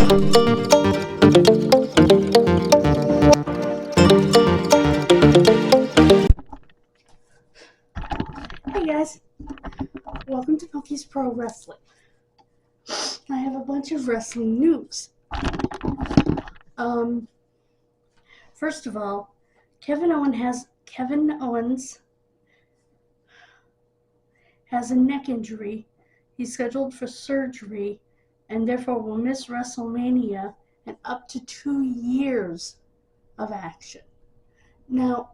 Hey guys, welcome to Monkey's Pro Wrestling. I have a bunch of wrestling news. First of all, Kevin Owens has a neck injury. He's scheduled for surgery and therefore will miss WrestleMania and up to 2 years of action. Now,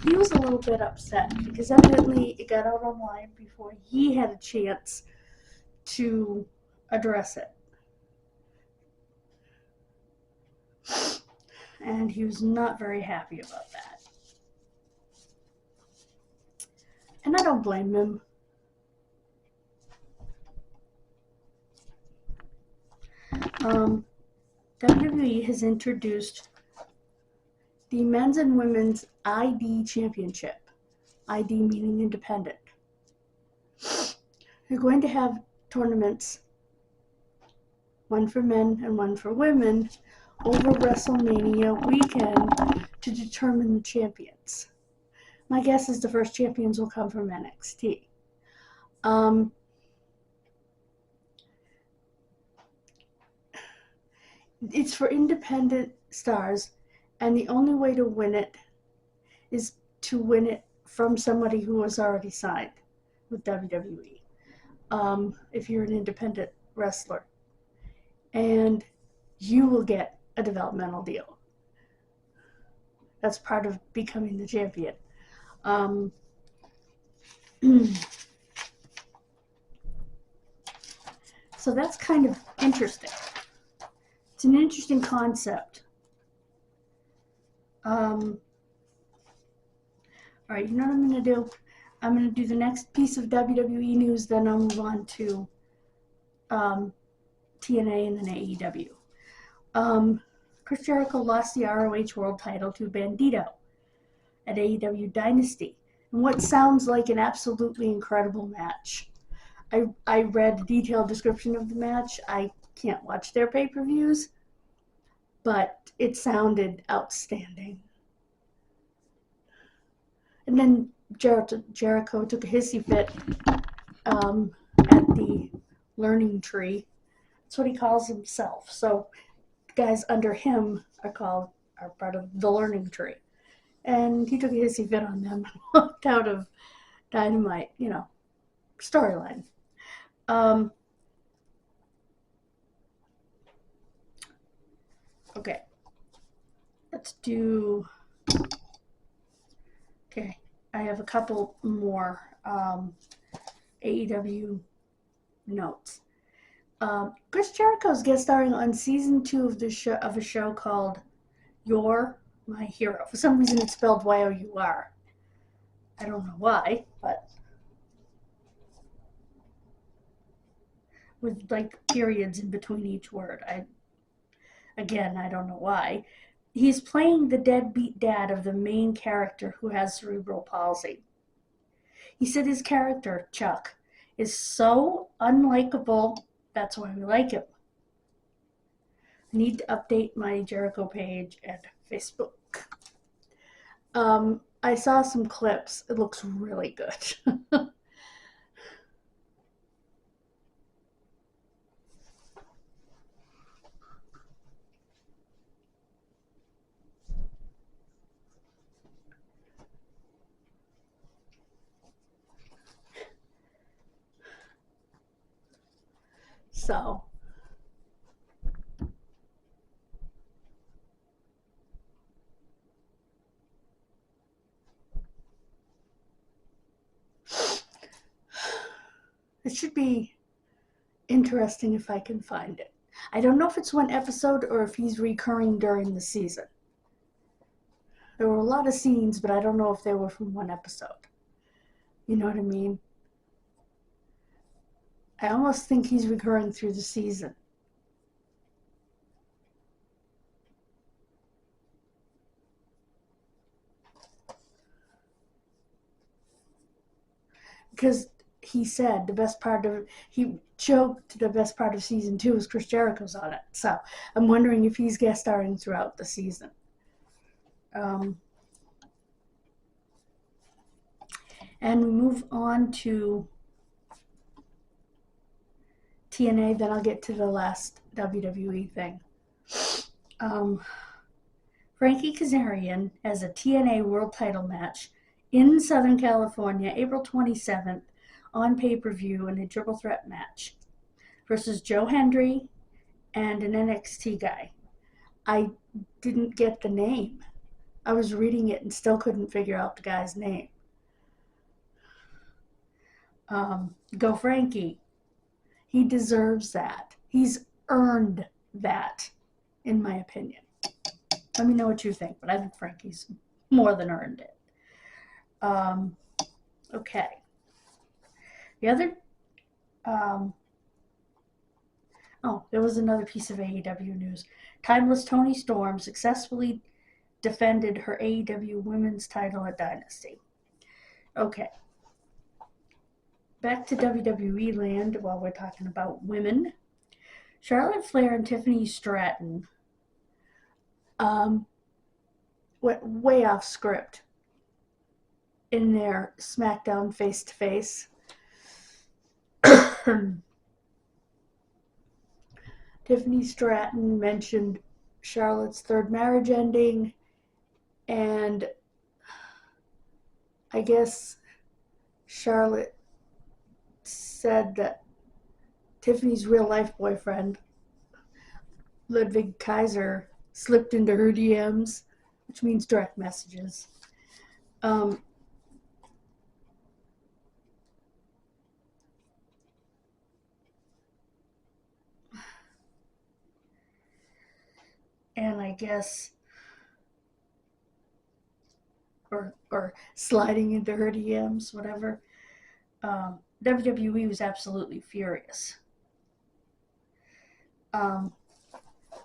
he was a little bit upset because evidently it got out online before he had a chance to address it. And he was not very happy about that. And I don't blame him. WWE has introduced the men's and women's ID championship. ID meaning independent. They're going to have tournaments, one for men and one for women, over WrestleMania weekend to determine the champions. My guess is the first champions will come from NXT. It's for independent stars, and the only way to win it is to win it from somebody who was already signed with WWE. If you're an independent wrestler, and you will get a developmental deal. That's part of becoming the champion. So that's kind of interesting. It's an interesting concept. All right, you know what I'm going to do? I'm going to do the next piece of WWE news, then I'll move on to TNA and then AEW. Chris Jericho lost the ROH World title to Bandito at AEW Dynasty in what sounds like an absolutely incredible match. I read a detailed description of the match. I can't watch their pay-per-views, but it sounded outstanding. And then Jericho took a hissy fit at the learning tree. That's what he calls himself. So guys under him are part of the learning tree. And he took a hissy fit on them and walked out of Dynamite, storyline. Okay. Let's do... Okay. I have a couple more AEW notes. Chris Jericho's guest starring on season 2 of a show called You're My Hero. For some reason it's spelled Y-O-U-R. I don't know why, but with like periods in between each word. I don't know why. He's playing the deadbeat dad of the main character who has cerebral palsy. He said his character, Chuck, is so unlikable. That's why we like him. I need to update my Jericho page and Facebook. I saw some clips. It looks really good. So, it should be interesting if I can find it. I don't know if it's one episode or if he's recurring during the season. There were a lot of scenes, but I don't know if they were from one episode. You know what I mean? I almost think he's recurring through the season. Because he said he joked the best part of season 2 is Chris Jericho's on it. So I'm wondering if he's guest starring throughout the season. And we move on to TNA, then I'll get to the last WWE thing. Frankie Kazarian has a TNA World Title match in Southern California, April 27th, on pay-per-view in a triple threat match versus Joe Hendry and an NXT guy. I didn't get the name. I was reading it and still couldn't figure out the guy's name. Go Frankie. He deserves that. He's earned that, in my opinion. Let me know what you think, but I think Frankie's more than earned it. Okay. The other, there was another piece of AEW news. Timeless Toni Storm successfully defended her AEW women's title at Dynasty. Okay. Back to WWE land while we're talking about women. Charlotte Flair and Tiffany Stratton went way off script in their SmackDown face-to-face. Tiffany Stratton mentioned Charlotte's third marriage ending, and I guess Charlotte said that Tiffany's real-life boyfriend, Ludwig Kaiser, slipped into her DMs, which means direct messages. And I guess, or sliding into her DMs, whatever. WWE was absolutely furious.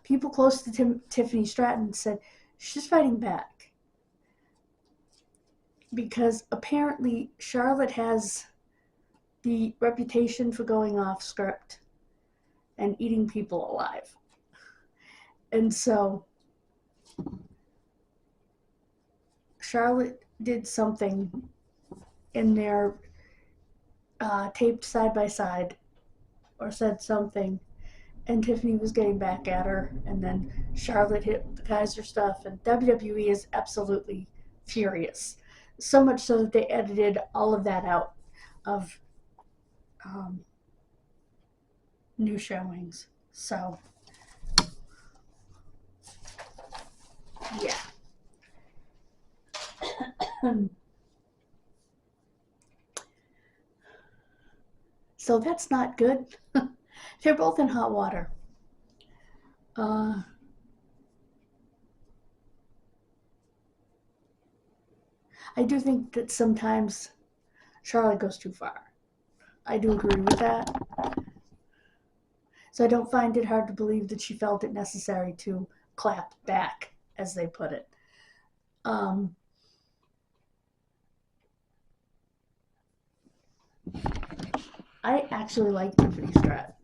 People close to Tiffany Stratton said she's fighting back because apparently Charlotte has the reputation for going off script and eating people alive. And so Charlotte did something in their taped side by side, or said something, and Tiffany was getting back at her, and then Charlotte hit the Kaiser stuff, and WWE is absolutely furious. So much so that they edited all of that out of new showings. So, yeah. So that's not good. They're both in hot water. I do think that sometimes Charlotte goes too far. I do agree with that. So I don't find it hard to believe that she felt it necessary to clap back, as they put it. I actually like Tiffany Stratton.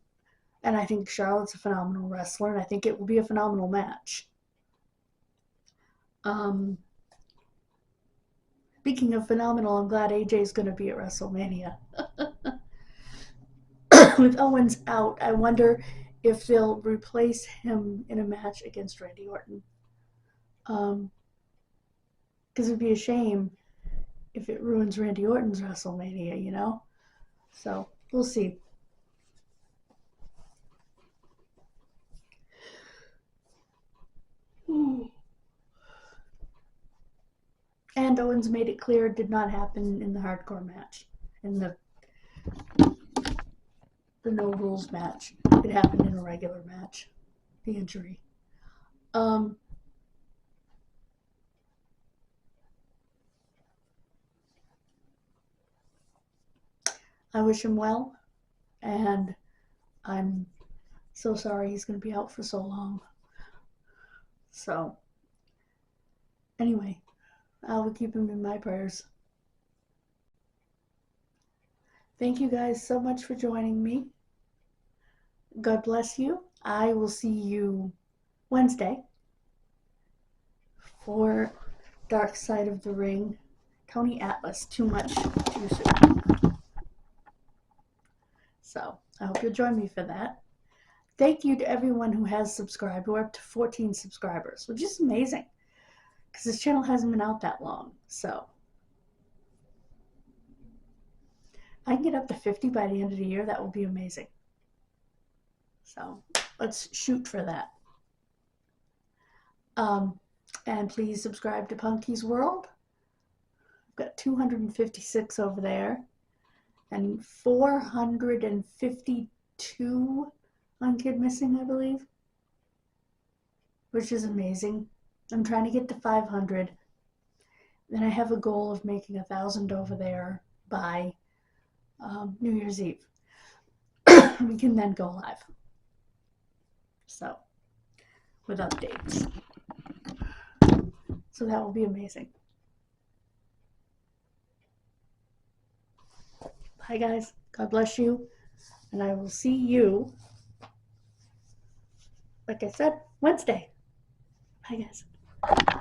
And I think Charlotte's a phenomenal wrestler, and I think it will be a phenomenal match. Speaking of phenomenal, I'm glad AJ is going to be at WrestleMania. With Owens out, I wonder if they'll replace him in a match against Randy Orton. Because it'd be a shame if it ruins Randy Orton's WrestleMania, you know? So, we'll see. And Owens made it clear it did not happen in the hardcore match. In the no rules match. It happened in a regular match. The injury. I wish him well, and I'm so sorry he's going to be out for so long. So, anyway, I will keep him in my prayers. Thank you guys so much for joining me. God bless you. I will see you Wednesday for Dark Side of the Ring. Tony Atlas, too much, too soon. So I hope you'll join me for that. Thank you to everyone who has subscribed. We're up to 14 subscribers, which is amazing because this channel hasn't been out that long. So I can get up to 50 by the end of the year. That will be amazing. So let's shoot for that. And please subscribe to Punky's World. I've got 256 over there and 452 on Kid Missing, I believe, which is amazing. I'm trying to get to 500. Then I have a goal of making 1,000 over there by New Year's Eve. We can then go live. So, with updates. So that will be amazing. Bye, guys. God bless you. And I will see you, like I said, Wednesday. Bye, guys.